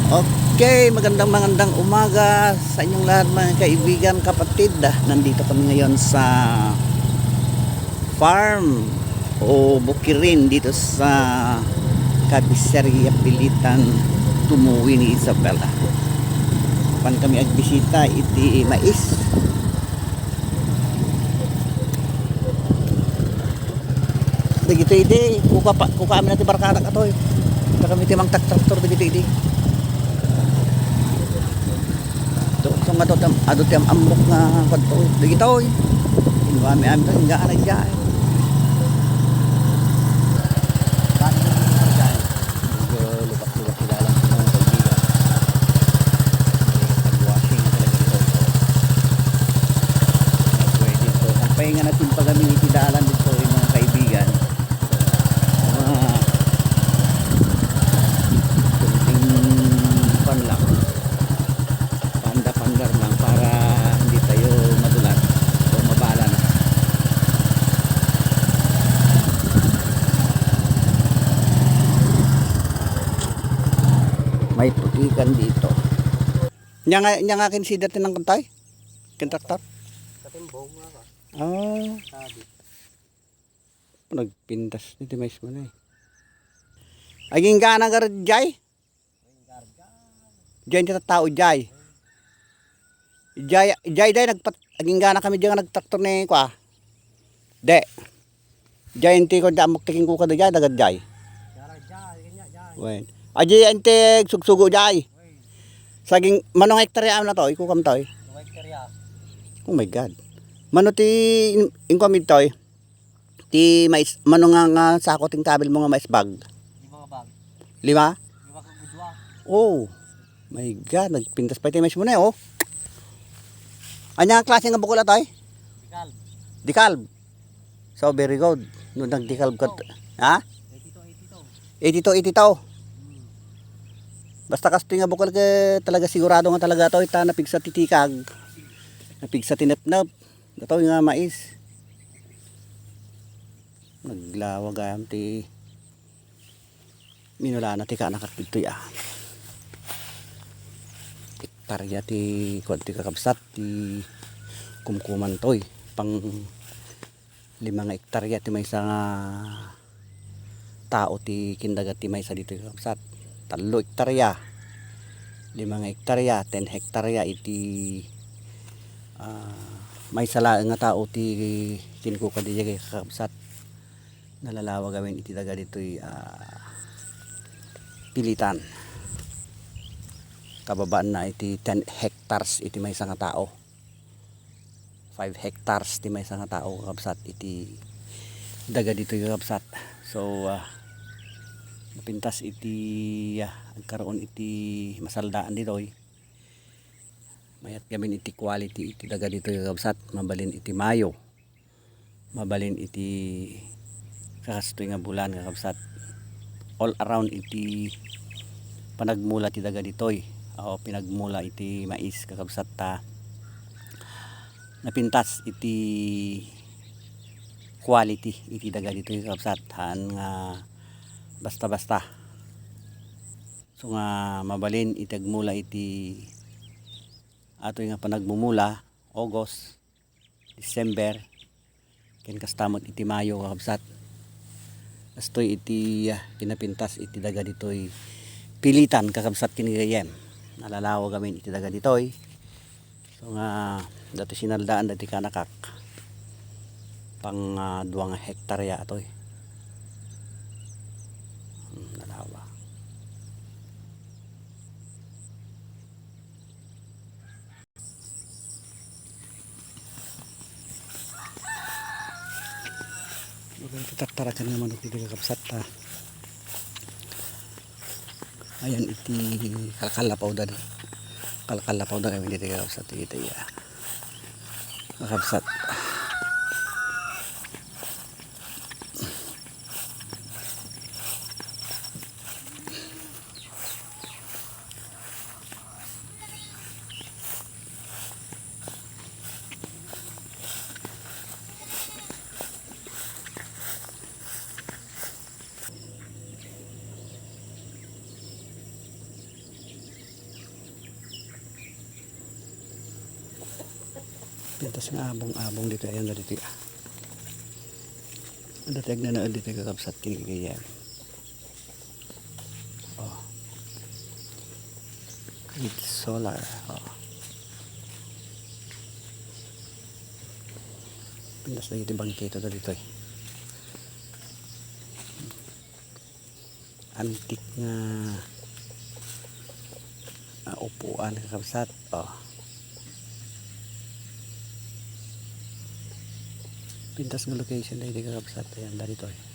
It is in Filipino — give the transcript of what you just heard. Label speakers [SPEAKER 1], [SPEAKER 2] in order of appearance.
[SPEAKER 1] Okay, magandang umaga sa inyong lahat mga kaibigan, kapatid. Nandito kami ngayon sa farm o bukirin dito sa Kabiseria Pilitan, Tumuwi ni Isabela. Pan kami agbisita iti mais. Dagito ide, kuka amin natin barkada ka to. Kami timang traktor dagito ide. So nga to ado tiyam ambok nga kadto dagito kami to nga ana diay lupak-lupak ilalang ng kaibigan pag-washing talaga dito pwede to ang pahinga natin pag kami itidalan dito mga kaibigan kunting pan lang pandar lang para hindi tayo madulas o mabala na. May putikan dito. Nya nga consider tinang kantay? Kontraktor?
[SPEAKER 2] Katimbong nga ka.
[SPEAKER 1] Oh.
[SPEAKER 2] Sabi.
[SPEAKER 1] Nagpintas dito mais mo na eh. Aging gana ka rin jay? Jay dito tao jay. Jay aging gana kami diyan nagtraktor ni ko ah. De. Jay enti ko da muktiking ko kada jay dagad jay.
[SPEAKER 2] Jay kanya jay.
[SPEAKER 1] Wen. Aji enti sugsugo jay. Saging manong hektarya am na to, iko kam to.
[SPEAKER 2] Hektarya.
[SPEAKER 1] Oh my god. Mano ti inkomid to. Ti mais manong nga sako ting tabel mo nga mais bag.
[SPEAKER 2] 5 bag.
[SPEAKER 1] 5?
[SPEAKER 2] 5 ka gudwa.
[SPEAKER 1] Oh. My god, nagpintas pa ti mais mo na oh. Anya klase nga bukol atoy?
[SPEAKER 2] Dikal.
[SPEAKER 1] Dekalb. So very good. No nagdekalb ka. Ha? 82. Basta kasto nga bukol ka talaga sigurado nga talaga to ita napigsa titikag. Napigsa tinepnep. Dato nga mais. Naglawag am ti minula na ti ka nakakito ya. Hektarya ti konti kakabsat ti kumkuman toy pang 5 hektarya ti may sa nga tao ti kindagat ti may sa dito kakabsat 3 hektarya 5 hektarya 10 hektarya iti may sala nga tao ti kinkuka di kakabsat nalalawa gawin iti daga ditoy Pilitan. Kababaan na iti 10 hectares iti may nga tao. 5 hectares iti may nga tao kakabsat iti daga dito kakabsat. So napintas iti agkaroon iti masaldaan ditoy. Mayat gamin iti quality iti daga dito kakabsat. Mabalin iti Mayo. Mabalin iti kakastoy nga bulan kakabsat. All around iti panagmula ti daga ditoy. O pinagmula iti mais kakabsat ta napintas iti quality iti daga dito kakabsat han nga basta so nga mabalin itagmula iti ato nga panagmumula August, December ken kastamot iti Mayo kakabsat astoy iti kinapintas iti daga ditoy Pilitan kakabsat kinigayem nalalawa gamin iti daga ditoy so nga dati sinaldaan dati kanakak pang 2 hektarya atoy nalawa taktarakan naman iti kakabsat ta ayan iti kalkalapaw da kami dito kakabsat ito ya kakabsat Pintas nga abong-abong dito. Ayan na dito. Ano tag na dito kakabsat kinikiyan. Oh. With solar. Oh. Pintas na ito bangkito dito eh. Antik nga upuan kakabsat. Oh. Pintas ng location dito kakabsat. Ayan dito eh.